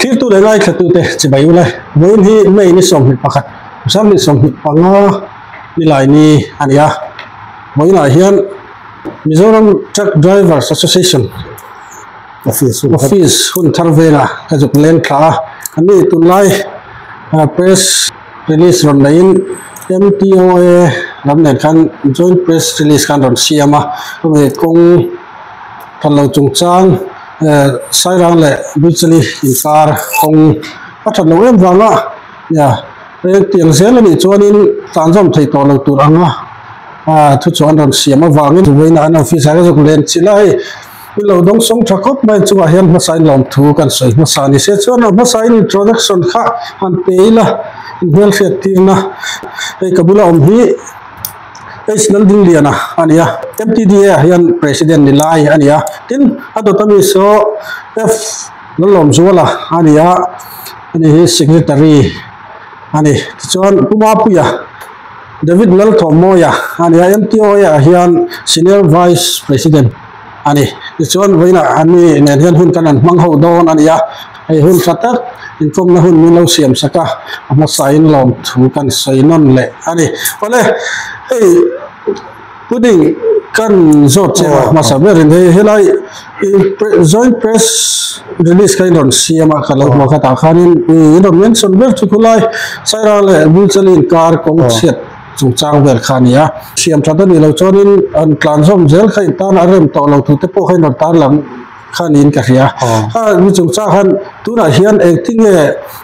thil tu le ngai thatu te chi bai ule voin hi mei ni som hi pakhat sam ni som hi panga ni lai ni ania voin a hian Mizoram Truck Drivers Association office hun tharvela ka juk len kha ani tunlai press release ron lain MTOA ramnen khan joint press release kan ron siama me kong thanlo chungchang sairang le buchali inkar kong pathan lo em wanga ya tiang zel ni chuanin tanjom thei to lo tur anga thu chuan ron siama wangin veina an office ha juk len chilai lo dong song thakop mai chuwa hian ma sign lom thu kan soi ma sani se chuan ma sign introduction kha han peila hel fetina ei kabula hi national ding liana ania MTDA hian president ni lai ania tin adotami so f lom zuala ania ani hi secretary ani chuan puma puya David Melthomoya ania MTOA hian senior vice president ani chuan veina ani nen hian hun kan an mang ho don ania ei hun khatak inkom na hun milo siam saka ama sign lom thu kan sainon le ani ole ei puding kan zot chewa masaber in helai joint press release kain ron siama kalo mo khata khanin ron mention ber chukulai saira le bulchalin kar kong set chungchang ber khania siam thada ni lo chonin an tlanzom zel khain tan arem to lo thu te po khain ron tar lam khanin ka ria mi chungcha khan tuna hian acting e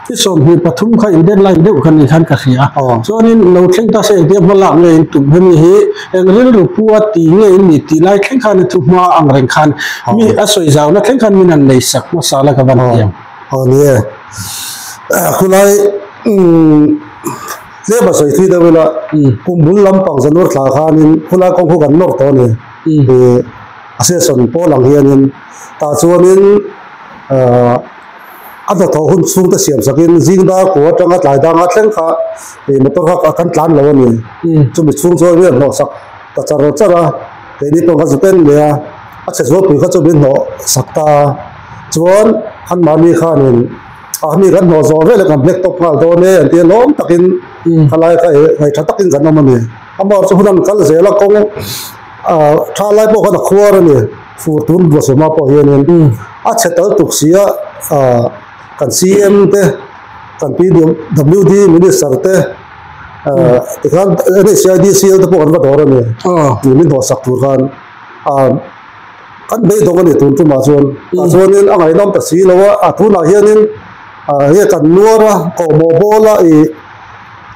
ti som hi pathum kha in deadline deu khan ni khan ka ria chonin lo thleng ta se de malak nge in tum hemi hi engril rupua ti nge in ni ti lai thleng khan thu ma angreng khan mi asoi zaw na thleng khan min an nei sak masala ka ban tiam ni khulai le ba soi thi da wala pumbul lam pang zanur thla khanin khula kong khu kan nor to ni ase son po lang hianin ta chuanin ada tho hun chung ta siam sakin jingda ko tanga tlai da nga thleng kha motor ha kan tlan lo ni chumi chung cho ri no sak ta charo chara te ni to ga zupen le a che zo pi kha chu bin no sakta chuan han mani khanin mi kan no zo ve le kan black top ngal do ne an ti lom takin khalai kha ai tha takin kan no ni amor chu hudan kal zela kong tha lai po kha khwar ni futun bo soma po hianin a chetal tuksia kan CM te kan PWD minister te kan CIDC te po kan va dor ni min ho sak tur kan kan be dong ni tun tu ma chuanin angai nom ta si lawa a thu na hianin he kan nuara ko mo bola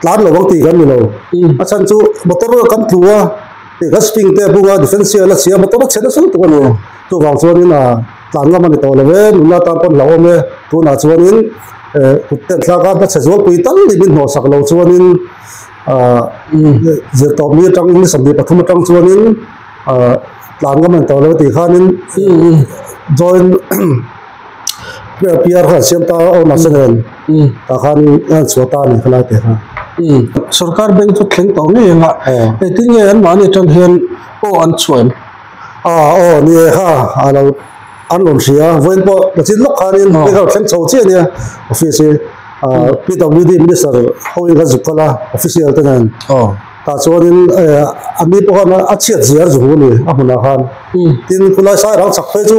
tlan lo wang ti kan ni lo a chan chu motor kan thua gasting te bunga defensive la sia motor chena su to no to wang chuanin tlan ga mani to lewe nula ta pon law me tu na chuanin kutten thla ka ta chazol pui tal ni bin no sak lo chuanin je to mi tang ni sambi pathum tang chuanin tlan ga man to lewe ti khanin join PR kha siam ta o na senen ta khan an chota ni khala te ha sarkar bank chu thleng to nge nga eting an mani tan hian o an chuan ni ha alo an lom sia voin po chin lok khanin pe ga thleng chho che ni office PWD minister hoi ga zukala official tanan ta chuanin ami po na achiat ziar zu ni amuna khan tin kula sai rang sak pe chu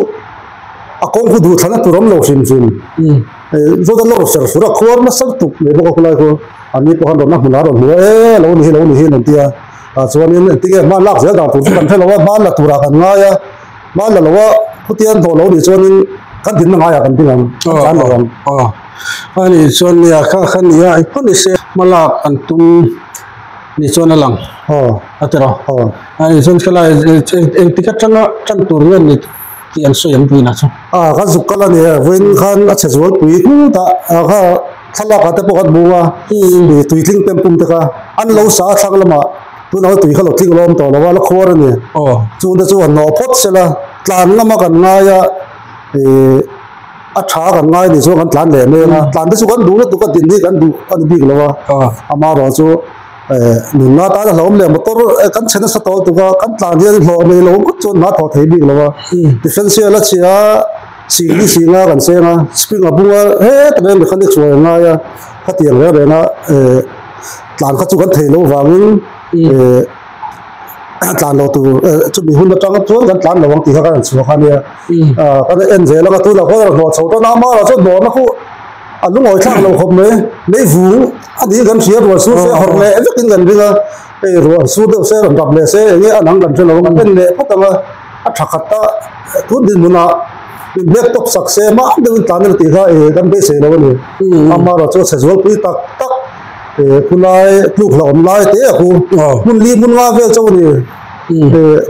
akong khu du thana turam lo sim zo da lo ser sura khwar na sak tuk me bo kula ko ani po han na huna ro lo ni hi nan tia chuanin tinge ma lak zel da tu kan thelo wa ma la tura kan nga ya ma la lo wa putian tho lo ni chuanin kan din nga ya kan dinam kan lo ani chuan ya kha khan ya ipon se malak antum ni chuan alang atero ani chuan khala tikat changa chan tur ni tian so yang pui na chu ga zukala ni wen khan a chezol pui ta ga thala ka te pokat buwa ni tuitling tempum te ka an lo sa thang lama tu na tui khalo tling lom to lawa la khor ni chu da chu no phot sela tlan lama kan nga ya a tha kan nga ni chu kan tlan le me na tlan da chu kan du na tu ka din ni kan du an bi lawa ama ro chu nunga ta la lom le motor kan chena sa to tu ka kan tlan dia lo me lo ko chu na tho thei bi lawa defense la chia สีนี่สีงากันเสียงสปริงอ่ะบุ้งเฮ้แต่เนี่ยมันคันนี้สวยง่ายอ่ะถ้าเตียงแล้วเลยนะหลานเขาจุกันเทโลวางินหลานเราตัวจุดมีหุ่นจังตัวกันหลานเราวังตีเขากันสวยคันเนี่ยก็ได้เอ็นเจแล้วก็ตัวเราก็เราโชว์ตัวน้ำมาเราจะโดนนะคู่ลุงอ๋อยช่างเราคมเลยในฝูงอันนี้กันเสียตัวสู้เสียหดเลยจะกินกันดีละรัวสู้เดือดเสียดับเลยเสียอย่างเงี้ยหนังกันเสียเรามันเป็นเลยเพราะแต่ว่าอัฐขัดตาทุนดินมุนาเล็กตกสักเสียมาเดินตามนี่ตีเขากันไปเสียแล้วนี่อามาเราจะเสียส่วนปีตักคุณนายลูกหลานนายเตะคู่มุนลีมุนว่าเวลเจ้านี่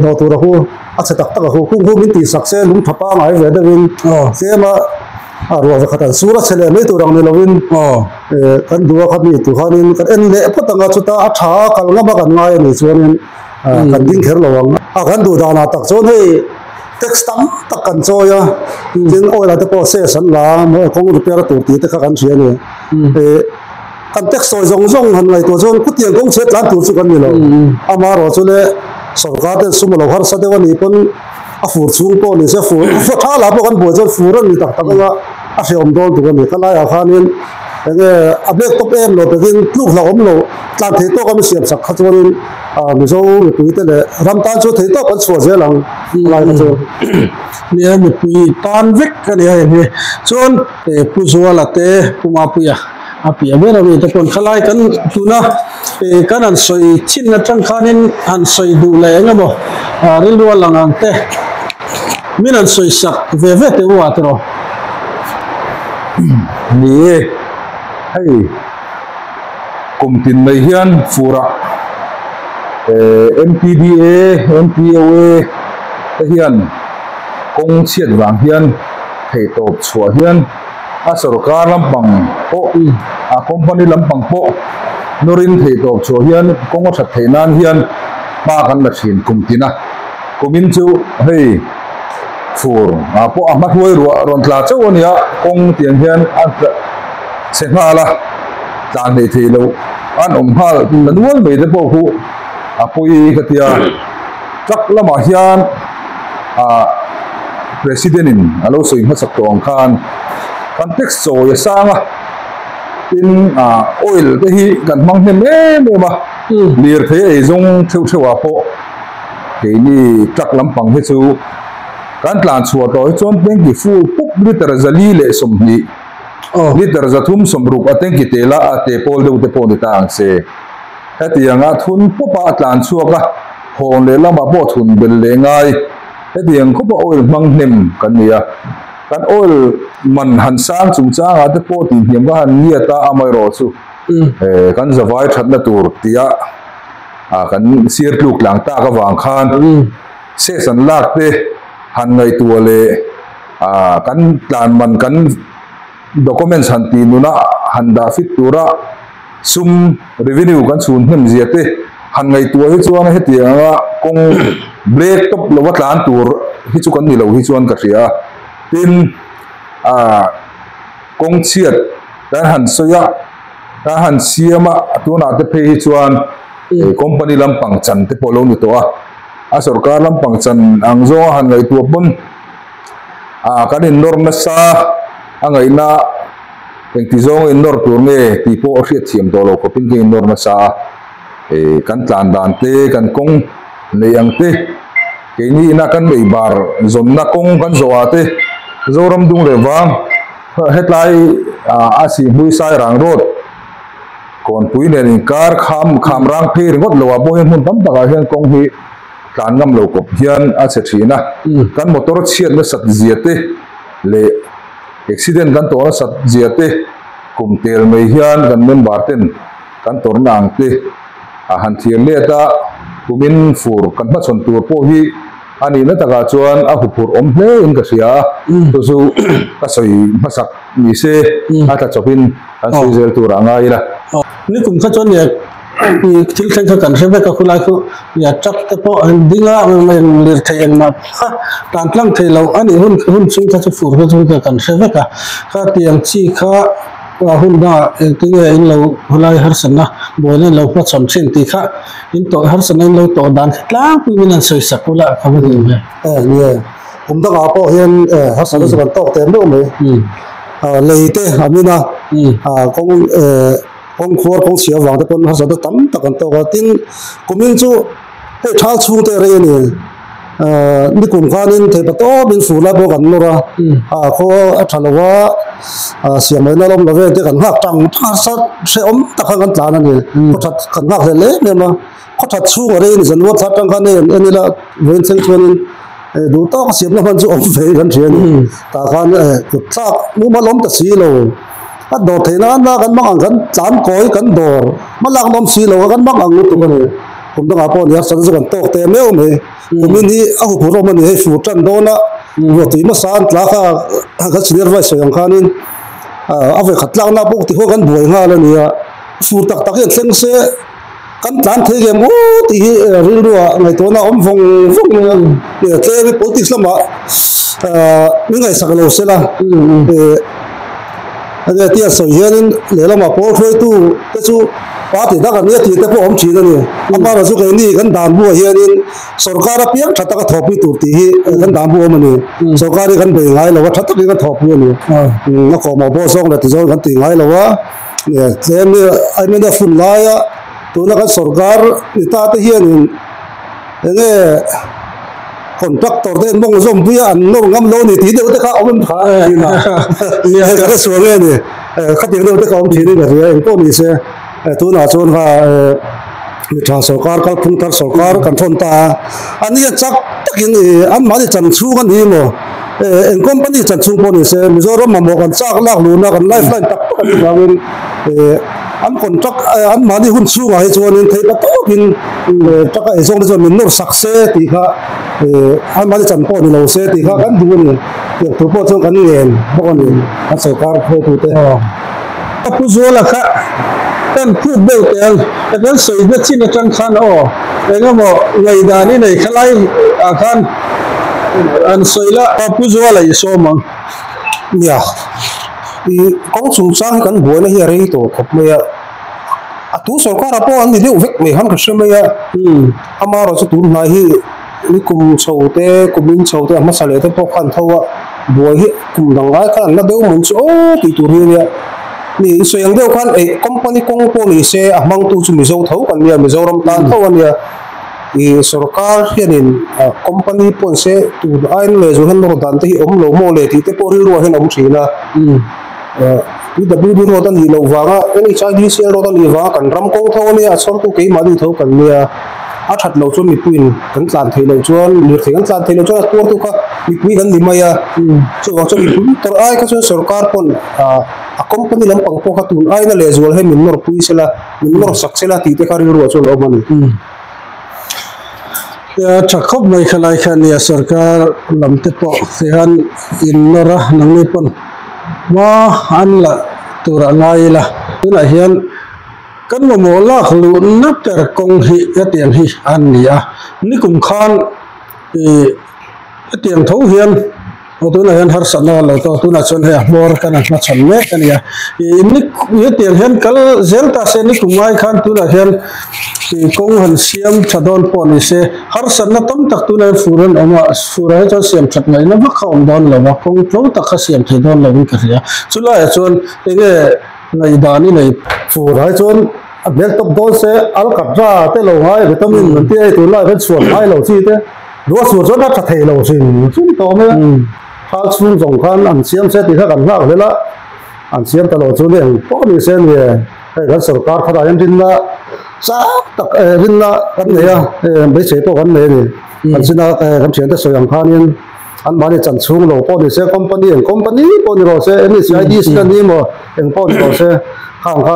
เราตัวเราคู่อาศัยตักคู่คู่มิตีสักเสียลุงทับป้าไงเวลาวินเสียมารัวจะขัดสู้รัชเลไม่ตัวรังนี่เราวินกันดูว่าเขามีตัวเขานี่กันเอ็นเล่พอตั้งแต่ชุดตาอัฐากันงามากันง่ายนี่ส่วนนี้กันดิ้งเขระวังกันดูดานาตักโซนให้เท็กซ์ตั้มตักกันโซยจึงโอ้ยเราจะพอเสียสันลาเมื่อคงรูปแบบตัวตีแต่กันเสียนี่กันเท็กซ์โซยซงหันไงตัวโซนกุฏิยังคงเสียร้านตัวสุกันนี่เราอามาเราส่วนนี้สกัดสมรภูมิสัตว์วันนี้เป็นฟูดสูงปนนี่เสียฟูดถ้าเราพวกกันบัวจะฟูดนี่ตักตักก็อาเสียมโดนตัวนี้ก็ไล่อาคารนี้แต่ก็อัปเดตตัวเองเราเป็นลูกเราเราการเทโต้ก็ไม่เสียบสักขจรมิโซมีปีแต่เลยรำตาลช่วยเทโต้กันสวยเสียหลังไล่ขจรเนี่ยมีปีตอนวิกกันเนี่ยนี่ส่วนผู้ชัวร์ละเตะผู้มาปุยอาปีเมื่อเราจะคนขลายกันตัวนะกันอันสวยชิ้นนั้นจังขานินอันสวยดูแลงั้นบ่เรื่องว่าหลังอันเตะมีอันสวยสักเวเตว่าตัวนี่ให้กลุ่มตินไม่เฮียนฟูระMPDA MPOA เฮียนกงเชียดวางเฮียนเทตบชัวเฮียนสรการลำปังโปคอมพานีลำปังโปนรินเทตบชัวเฮียนกงวัชเทนานเฮียนป้ากันละชินกลุ่มตินะกลุ่มอินจูให้ฟูร์พวกมาช่วยรอนตลาดเจ้าเนี่ยกงเตียงเฮียนเสนาละจานในทีเราอันพามันวนไปแต่พวกผู้ปุยกติยาจักละมาเฮียนpresidentin alo soi ma sak tong khan context so ya sanga in oil te hi kan mang ne me ma lir the e zong theu thewa po ke ni trak lampang he chu kan tlan chuwa to chon teng ki fu pup liter zali le som ni liter zathum somruk ateng ki tela ate pol de te pon ta ang se hatianga thun popa tlan chuwa ka hon le lama bo thun bel le ngai hetiang ko oil mang nem kan nia kan oil man han sang chung cha ga te po ti hiam ga han nia ta amai ro chu kan zawai that na tur tia kan sir tluk lang ta ka wang khan se san lak te han ngai tu le kan plan man kan documents han ti nu na han da fit tura sum revenue kan sun hem ziate han ngai tu hi chuan hetianga kong break top lo wat lan tur hi chu kan ni lo hi chuan ka ria tin kong chiat dan han soya ta han siama tuna te phe hi chuan company lampang chan te polo ni to a sarkar lampang chan angzo han ngai tu pun kan in norm na sa angai na tengti zong in nor tur nge ti po riat thiam to lo ko pin ke nor na sa kan tlan dan te kan kong nei ang te ke ni na kan mei bar zon na kong kan zowa te zoram dung le wang hetlai asi hui sai rang road kon pui ne ning kar kham rang phe ringot lowa bo hen hun tam taka hian kong hi tlan ngam lo kop hian a che thina kan motor chiat na sat ziate le accident kan to sat ziate kum tel mei hian kan men barten kan tor nang te han thiam le ta kumin fur kan ma chon tur po hi ani na taka chuan a hupur om hle in ka sia to su ka soi masak ni se ata chopin an soi zel tur anga ila ni kum kha chon ye pi thil thang kan rebe ka khulai khu ya chak te po an dinga men lir thayang ma tan tlang thelo ani hun chung ka chu fur ka chu kan rebe ka kha tiang chi kha hun da ti in lo hulai har san na bolen lo pa cham chen ti kha in to har san lo to dan tlang pi min an soi sakula ka ma ni ni ผมต้องเอาพอเฮียนฮัสซันสกันตอกเต็มเลยเลยเตะอามินะของครัวของเสียหวังแต่คนฮัสซันตั้มตะกันตอกติ้งกุมินจูให้ชาชูเตเรนี่นี่กลุ่มข้านินเทปโตเป็นสูราบกันนู่นละเขาอัลว่าเสียงไม่น่าล้มละเว้ยที่กันหักจังทัศน์เสียมตะกันตานั่นนี่เขาทัดกันหักเลยเนี่ยมาเขาทัดชูอะไรนี่ฉันว่าทัดจังกันเนี่ยอันนี้ละเว้นเส้นชวนดูต้องเสียงแล้วมันจะอมเฟยกันเชียนตากันกุดซากมูมาล้มแต่สีโลกันโดดเทน่าน่ากันมังกันจานก้อยกันโดดมาลังล้มสีโลกันมังอังตัวกันเลยผมต้องเอาพอเนี่ยสันสกันโตเต็มแล้วมั้ยผมนี่เอาผู้รอมันให้ฟูจันโดนะวัวที่มาสานตลาดก็เสียไว้เสียงข้านี่เอาไว้ขัดล้างหน้าพวกที่พวกกันบ่อยง่ายเลยเนี่ยฟูตักยังเซ็งเสกันตานเทเกมโอ้ที่เรื่องว่าในตัวน่ะฟงเนี่ยเทไปปกติสละมานี่ไงสักโลเสละอันนี้ที่สวยนี่เลยละมาพอช่วยตู้แต่ชูปาตินักอันนี้ที่แต่พวกผมชี้นั่นนี่อามาเราสุกันนี่กันดามบัวเฮียนี่สรการเพียงชัดตะกทอปีตุตีกันดามบัวมันนี่สรการกันไปง่ายแล้วว่าชัดตะกันทอปีนี่นักขอมาบ่ส่งแล้วที่ส่งกันตีง่ายแล้วว่าเนี่ยเซมนี่ไอ้ไม่ได้ฝุ่นลายตัวนักสรการนี่ตาตะเฮียนี่เนี่ยคนจักตัวเดินมองส่งเพื่ออันนู้นงำโลนี่ทีเดียวแต่เขาเอามันผ่านี่นะเนี่ยก็สวยเลยนี่เขาเดียวแต่เขาทีนี่แบบนี้เองก็มีเสียตัวน่าชวนว่าทางสรการก็พุ่งทางสรการกันทนตาอันนี้จักตะกินอันมาที่จันทร์ชูกันนี่มั้งเอ็งคอมพานีจันทร์ชูปนิเสมิโซรมาบอกกันจักลากลูนักกันไลฟ์ไลน์ตักกันที่เราอันคนจักอันมาที่หุ่นชูกันให้ชวนนี่เทปโตกินจักไอ้ส่งที่ชวนมินโนสักเซติค่ะอันมาที่จันทร์ปนิเราเซติค่ะกันดูนี่เกี่ยวกับพวกส่งกันนี่เองพวกนี้อันสรการเพื่อตัวเต้ถ้าผู้ช่วยล่ะค่ะเป็นผู้เบลเตลแต่เป็นสวยที่ในจังคันอ๋อเองก็บอกไงดานี่ในขลายอาคารอันสวยละผู้ช่วยอะไรโซมังเนี่ยกองสูงสร้างกันบัวนี่อะไรตัวขบเมียตัวสรการพออันนี้เดี๋ยวเวกไม่หันกันใช่ไหมอามาเราจะดูนายนี่กุมโชว์เต้กุมินโชว์เต้มาสเลเต้พวกขันเท่าว่าบัวที่กุมดังไรกันแล้วเดี๋ยวมันโอ้ตีตัวนี้นี่ส่วนเดียวกันคอมพานีกองพลนี่เสียมังตูจุมิโซเท่ากันเนี่ยมิโซรำตานเท่ากันเนี่ยสรการเฮียนินคอมพานีพลเสียตัวไอ้เนี่ยจุฮันโรดันที่อมโลโมเลที่เตปอริรัวเห็นอมชีนะที่ดับบิวโรดันนี่โลวางอันนี้ชายที่เสียโรดันนี่วางกันรำกองเท่าเนี่ยสรตุกี่มาดีเท่ากันเนี่ยอาชัดเราชวนมีปุยนกันสานเทเราชวนหรือถึงกันสานเทเราชวนตัวตุกมีปุยกันดีไหมส่วนชวนมีปุยตัวไอ้ก็ชวนสรการพลคอมพานีลำปังพวกตุนไอ้นั่นเลยจวนให้มินนอร์ปุยเสละมินนอร์สักเสละที่เตคาริรัวชวนเอามันชักขบไม่ขลายขันเนี่ยสรการลำเตปอกเสียนอินนอร์นังนิปนว่าอันละตัวอะไรละตัวไหนเห็นกันว่าโมลากลุนนักแต่กงหิเตียงหิอันนี้นี่กุมขานเตียงเท้าเฮียนตัวไหนเห็นฮาร์สันนอลตัวนั้นชนเฮียบอร์กันนักชนเมกันเนี่ยนี่เตียงเห็นกัลเซลตาเซนี่กุมไอขันตัวไหนเห็นกงหันเสียมชดอนปนิเซฮาร์สันนัตั้มตักตัวไหนฟูรันออกมาฟูรันจะเสียมชัดไหนนับว่าเขาดอนแล้วว่ากงโปรตักเสียมที่ดอนแล้ววิกฤตสุดท้ายชนในดานี่ในฟูรันชนเด็กต้องโดนเสียอัลกัดราเตลงไห้วิตามินเหมือนที่ไอ้ตัวไล่เป็นส่วนไห้เราซีเต้ดูว่าส่วนนั้นจะเทเราซีซึ่งต่อไหมถ้าส่วนสำคัญอันเสียมเสร็จที่ถ้ากันมากเลยละอันเสียมตลอดส่วนเองพวกนี้เส้นเนี่ยไอ้การสรการขนาดยังดินละสักตักดินละกันเนี่ยไม่ใช่ตัวกันเลยนี่อันสิ่งนั้นคำเสียงแต่ส่วนสำคัญยังอันมาเนี่ยจันทร์สูงเราพวกนี้เสียคอมพานีพวกนี้เราเสียอันนี้เสียดีสิ่งนี้มั้งเองพวกนี้เราเสียข้างใคร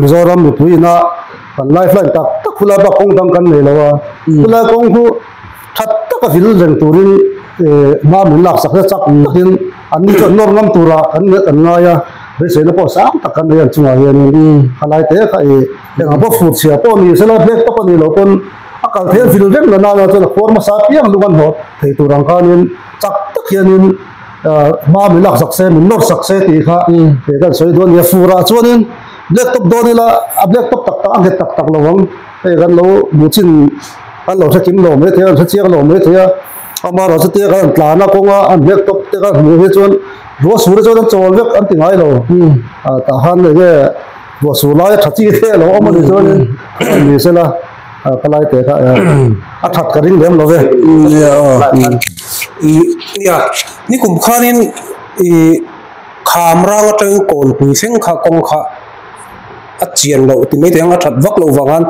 มิโซรัมมีปุยนะกันไลฟ์ไลน์ตักคุณลาบักคงทำกันเลยแล้วว่าคุณลาคงคือชัดตักฟิลเรื่องตัวนี้มาหมุนหลักสักสักทีอันนี้จะนอนน้ำตัวละอันนี้อันง่ายเรื่องเสียงพอสามตักกันเรื่องช่วยอย่างนี้อะไรเตะใครอย่างพวกฟูดเสียพวกนี้เสร็จแล้วเด็กพวกนี้เราคนอากาศเทียนฟิลเรื่องนั้นเราจะควรมาสาบยังดูกันหมดที่ตัวร่างกายนี้จักตักอย่างนี้มาหมุนหลักสักเซมินนอร์สักเซตีค่ะเด็กกันสวยด้วยเนี่ยฟูราชวนนี้เล็กตบโดนี่ละอับเล็กตบตักอันเด็กตักระวังไอ้กันเราบุชินอันเราจะกินเราไม่เท่าจะเชี่ยเราไม่เท่า ama ro te ka plana ko nga an lek top te ka mu he chon ro sur chon chol vek an tingai lo ta han le ro sur la thachi the lo ama ni chon ni se la kalai te ka a that ka ring dem lo ve ya ni kum khanin kham rang atang kon pui seng kha kong kha a chian lo ti me te nga that vak lo wangan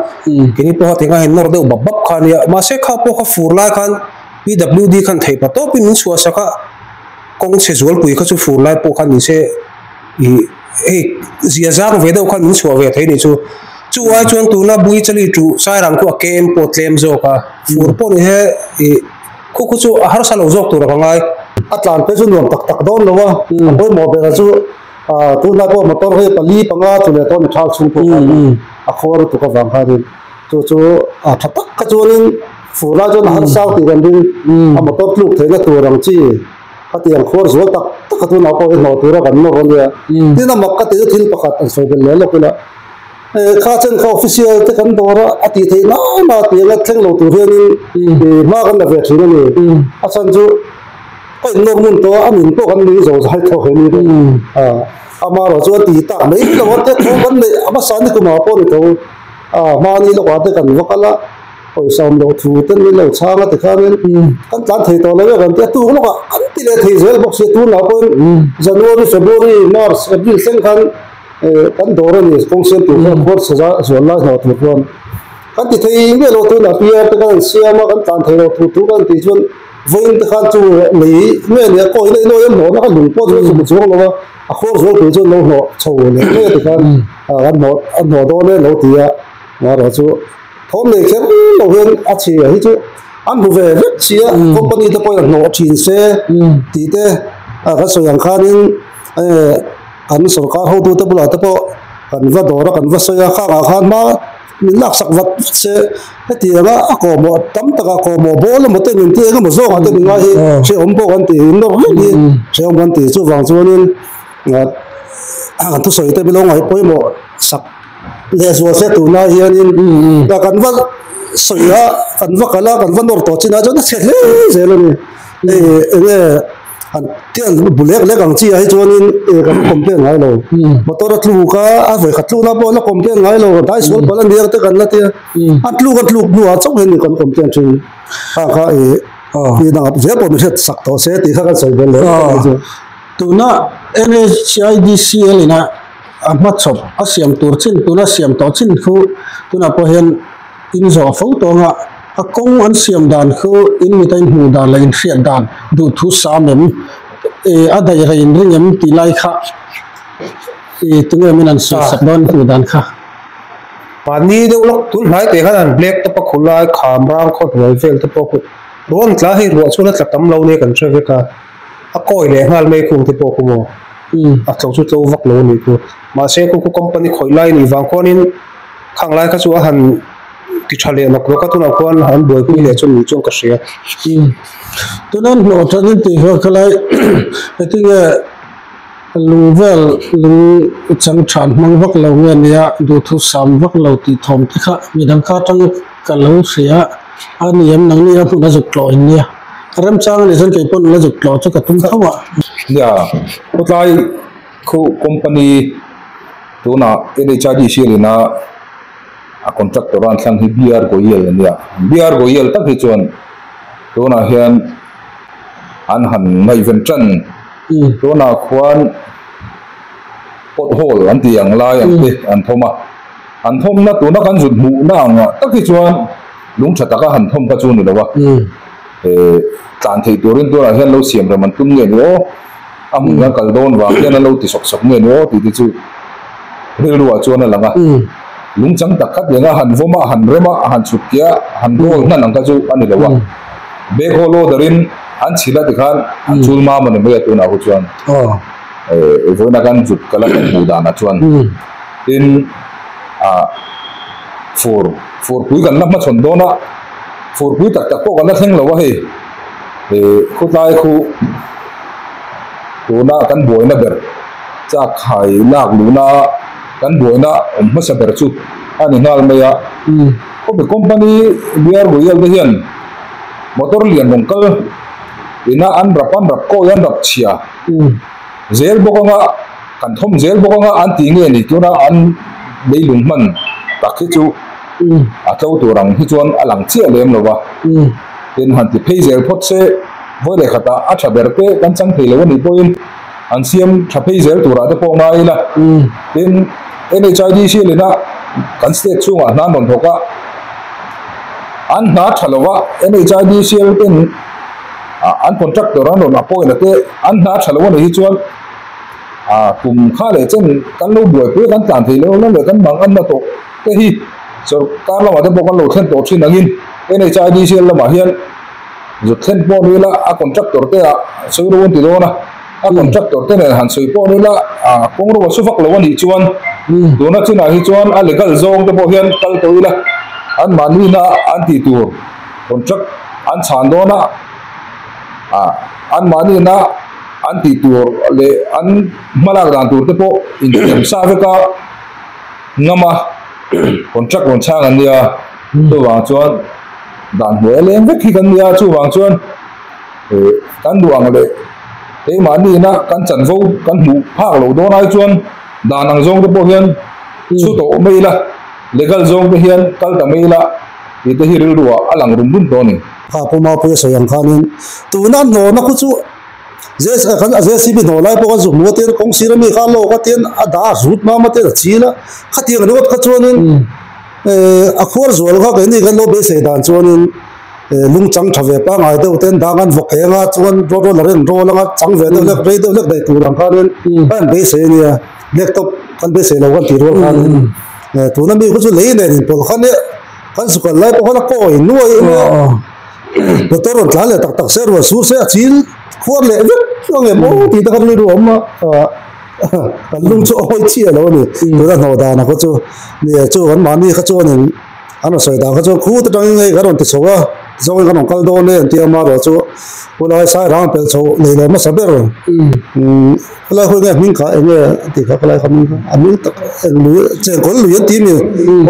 kini po ha tinga hin nor de babak khan ya ma se kha po kha fur lai khan PWD khan thei pa to pin suwa saka kong se zol pui kha chu fur lai po khan ni se zia zang ve do khan min suwa ve thei ni chu ai chuan tu na bui chali tu sai rang ko kem po tlem zo ka fur po ni he khu chu har sa lo jok tu ra ngai atlan pe chu nuam tak don lo wa boi mo be chu tu na ko motor he pali panga chu le ton thak chu ko a khor tu ka wang kha din chu a thatak ka chu nin fura chu har sa ti ran din a motor tluk the na tu rang chi ka ti ang khor zo tak ka tu na ko no tu ra kan no ron ya ti na mak ka ti thil pakhat an so be le lo kula kha chen kha official te kan dora ati thei na ti la thleng lo tu re ni ma kan la ve thina ni a san chu ko no mun to amin to kan ni zo hai tho he ni ama ro chu ti ta nei lo te tho kan le ama san ni ko ma po ni to ma ni lo wa te kan wakala oi sam lo thu ten ni lo changa te khan kan tan thei to le kan te tu lo ka kan ti le thei zel box tu na ko January February March April seng khan kan dora ni function tu ko saja zola na tu kon kan ti thei nge lo tu na pia te kan siama kan tan thei lo tu kan ti chun voin te khan chu nei me ne ko ile no yam no na kan lung po chu chu lo a khor zo tu chu lo no chho le me te kan kan no an no do le lo ti ya na ro chu thom le khem lo hen a chi hi chu an bu ve ve chi ya company te point no chin se ti te ka so yang khanin kan sarkar ho tu te bula te po kan va dora kan va so ya khan ma min lak sak vat se ti ga ko mo tam ta ko mo bol mo te min ti ga mo zo ga te min wa hi se om po kan ti no ni se om kan ti chu wang chu nin kan tu so te bi lo ngai poi mo sak le zo se tu na hi anin da kan va so ya kan va kala kan va nor to china jo na se le se lo ni tian bulek le gang chi ai chuanin kan complain ngai lo motor tlu ka a ve khatlu na bo la complain ngai lo dai sol balan dia te kan la te atlu nu a chok hen kan complain chu kha e na ve po mi set sak to se ti kha kan soi bel le tu na NHIDCL ina amat chop asiam tur chin tu na siam to chin khu tu na po hen in zo fo to nga akong an siam dan khu in mi tai hu dan la in hriat dan du thu samem adai rein ringem ti lai kha tunga minan so sabon hu dan kha pani de lok tun lai te khan black to pa khulai kham rang khot roi vel to po ron tla hi ro chuna tlakam lo ne kan treve ka a koi le ngal me khung te po ko mo a tlo chu tlo vak lo ni ko ma se ko company khoi lai ni wang konin khang lai ka chu a han ti thale na ko ka tu na kon han boi ku le chun ni chong ka sia tunan no tan ti ho khalai atinga lungvel lung chang than mang vak lo nge ya du thu sam vak lo ti thom ti kha midang ka tang ka lo sia aniam nang ni pu na jok lo nia ram chang ni jan kai pon la jok lo cha ka tum thawa ya utlai khu company tu na NHIDCL na a contractor ran thlang hi BR Goyal ania BR Goyal tak hi chuan tu na hian an han mai ven chan tu na khuan pothole an tiang lai an te an thom na tu na kan jut mu na anga tak hi chuan lung thata ka han thom ka chu ni lawa tlan thei turin tu na hian lo siam raman tum nge ni o amunga kaldon wa hian lo ti sok nge ni o ti chu rilwa chuan a langa lung chang tak khat yenga han voma han rema han chutkia han gol na nang ka chu ani lawa be holo darin an chila tikhan chulma man me tu na hu chuan voina kan chut kala mu da na chuan in for pui kan na ma chon do na for pui tak tak ko kan na theng lawa he khu tai khu tu na kan boina ber cha khai lak lu na kan boina ma sa ber chu ani ngal me ya ko be company BR Goyal de hian motor lian bongkal ina an rapan rap ko yan rap chia zel bokanga kan thom zel bokanga an ti nge ni tuna an leilung man takhi chu atlo turang hi chuan alang chia lem lowa tin han ti phei zel phot se voi le khata a tha ber pe kan chang thei lo ni poin an siam tha phei zel tura te po ngai la tin NHIDC lena kan state chunga na non thoka an na thalowa NHIDC ten an contractor an na point ate an na thalowa ni chuan kum kha le chen kan lo buai pe kan tan thei lo le kan mang an na to te hi so kan lo ate bokan lo thlen to thin angin NHIDC la ma hian zo thlen po ni la a contractor te a soi ro ti lo na a contractor te ne han soi po ni la kong ro su fak lo ni chuan do na china hi chuan a legal zong te po hian kal to ila an mani na an ti tur contract an chan do na an mani na an ti tur le an malak dan tur te po in sa ve ka ngama contract on chang an dia to wang chuan dan hwe leng vek hi kan dia chu wang chuan kan duang le e mani na kan chan vo kan mu phak lo do nai chuan dan ang zong te po hian chu to mai la legal zong te hian kal ta mai la ite hi ru ruwa alang rum bun to ni kha puma pu so yang khanin tu na no na khu chu jes kan JCB no lai po ka zu mo ter kong sirami kha lo ka ten ada rut ma ma ter chila khati ga not ka chuanin a khor zol kha ni kan lo be se dan chuanin lung chang thave pa ngai de ten dangan voke nga chuan ro ro ren ro langa chang ve de lek re de lek dai tu rang khanin kan be se ni laptop kan be se lo kan ti ro khanin tu na mi khu chu le ne ni pol khane kan su kan lai po khana ko i nuai motor on tlale tak tak servo sur se achil khor le nge mo ti ta kan ni ro ma kan lung chu hoi chi lo ni tu da no da na ko chu ni chu kan ma ni kha chu ni ano soi da kha chu khu ta tang ngai garon te chowa zong kan kal do ne ti ma ro chu pula sai rang pe chu le le ma saber pula ho nge min kha nge ti kha pula kha min ami ta lu che kol lu ti mi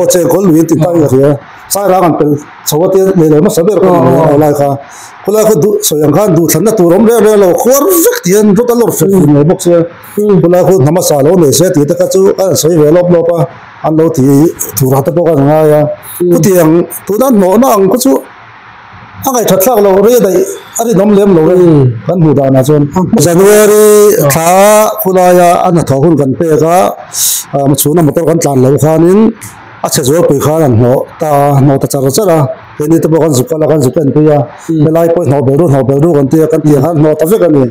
o che kol lu ti ta ya sai rang pe chowa te le le ma saber ko la kha pula kha du so yang khan du than na tu rom le lo khor vek tian ro ta lor fe ne bok se pula khu nama sa lo ne se ti ta ka chu a soi ve lop lopa an lo ti tu ra ta bok nga ya ku tiang tu na no na ang ku chu angai that thak lo re dai ari nom lem lo kan hu da na chon January tha khula ya an tha hun kan pe ga ma chuna motor kan tlan lo khanin a che zo pe khan no ta chara chara ni to kan zukala kan zukan pe ya lai po no be ru kan te kan ti han no ta ve kan ni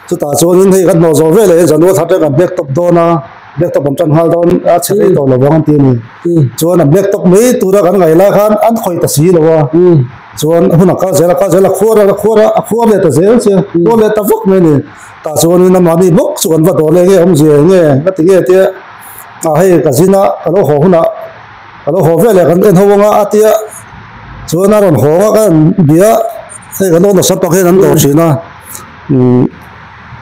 chu ta chon in hei kan no zo ve le January tha kan laptop do na laptop bom chan hal don a che to lo wang ti ni chon a laptop me tu ra kan ngai la khan an khoi ta si lo wa chuan huna ka zela khora le ta zel che ko le ta vok me ni ta chuan in ma ni bok chuan va do le nge om je nge ka ti nge te a hei ka zina alo ho huna alo ho ve le kan en ho nga atia chuan a ron ho nga kan bia hei kan no sa pa khen an do china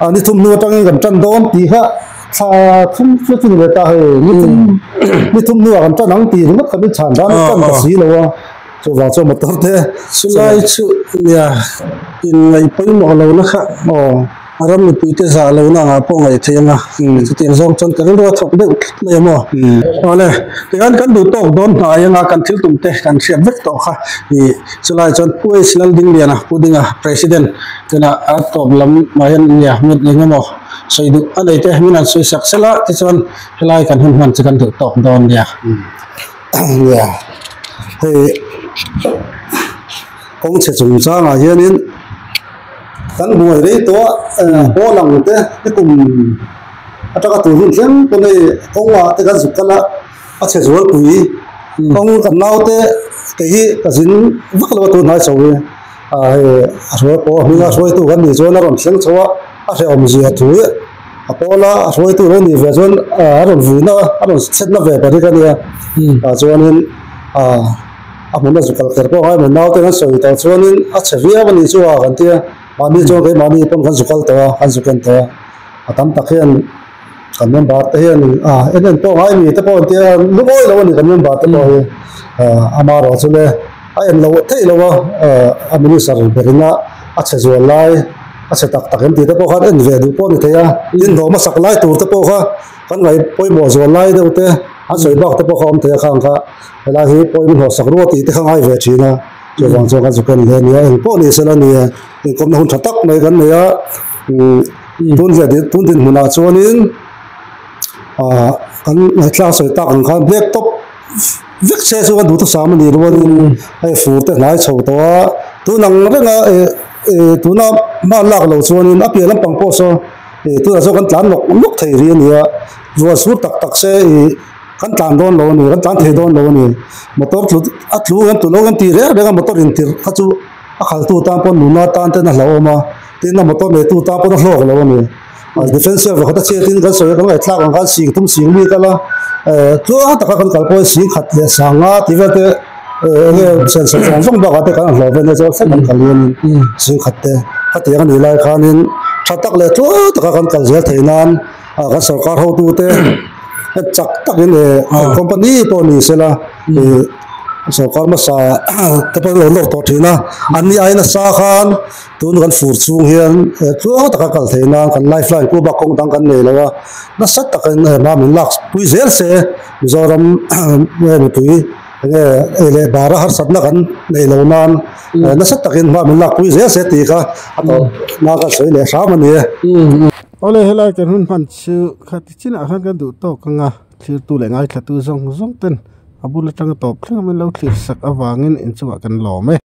ani thum nu tang kan chan don ti ha tha thum chu le ta hei ni thum nu kan chan ang ti mat ka bi chan dan kan ta si lo wa so va so motor te sulai chu ya in ngai pai mo lo na kha aram ni puite za lo na nga po ngai thenga chu tin zong chon kan ro thok de le mo ole tigan kan du tok don na yanga kan thil tum te kan siam vek to kha ni sulai chon pui silal ding liana pudinga president kana atop lam mayan ya mit ni mo soidu alai te minan soi saksela ti chon helai kan hun man kan du tok don ya ya hei kong che chung cha nga hianin kan buai re to ho lang te kum ataka tu hin thleng to nei kong wa te kan zukala a che zol pui kong kan nau te ke hi ka jin vaklo tu nai sawi a ro po hinga soi tu kan ni zona ron thleng chawa a se om zia tu apola a soi tu ron ni ve zon a ron vuina a ron set na ve pari kan ya a chuanin amuna zukal kerpo hai men nau te kan soi ta chuanin a chevia bani chuwa kan tia mani cho ke mani pon kan zukal ta kan zukan ta atam takhian kan mem bar te hian enen po hai mi te pon tia lugoi lo ni kan mem bar te lo amaro chule ai lo thei lo amuni sar berina a che zo lai a se tak tak em ti te po khan en ve du po ni theya in no ma sak lai tur te po kha kan ngai poi mo zo lai de te a soi bak te po khom the khang kha la hi poi min ho sak ro ti te khang ai ve thina je wang zo kan zu kan le ni en po ni se la ni en kom na hun thatak mai kan ne ya tun je tun din huna chuanin kan ngai tla soi tak ang khan black top vek se so kan du to sam ni ro ni ai fu te ngai chho to tu nang renga tu na ma lak lo chuanin a pe lam pang po so tu zo kan tlan lok thei ri ni ya wa su tak tak se kan tlan don lo ni kan tlan thei don lo ni motor tu atlu kan tu lo kan ti re ga motor in tir kha chu a khal tu ta pon nu na tan te na lo ma tin na motor me tu ta pon lo lo ni defense wa khata che tin kan so kan ai thlak kan sing tum sing mi kala tu ta kan kal po sing khat le sanga ti ve te sen sa jong ba ka te kan lo ve ne zo sa kan kalien sing khat te kan ni lai khanin thatak le tu ta kan kal zel theinan ka sarkar ho tu te chak tak in company po ni sela sarkar ma sa ta pa lo to thina ani aina sa khan tun kan fur chung hian tu ta kal theina kan lifeline ko ba kong tang kan nei lawa na sat tak ma min lak pui zel se mizoram ni pui ele bara har satna kan nei lo nan na sat takin ma min lak pui zel se ti ka ato na ka soi le sha mani ole helai kan hun pan chu khat chin a khan kan du to kanga thir tu le ngai thatu zong ten abul tang top thling min lo thlir sak awangin in chuwa kan lo me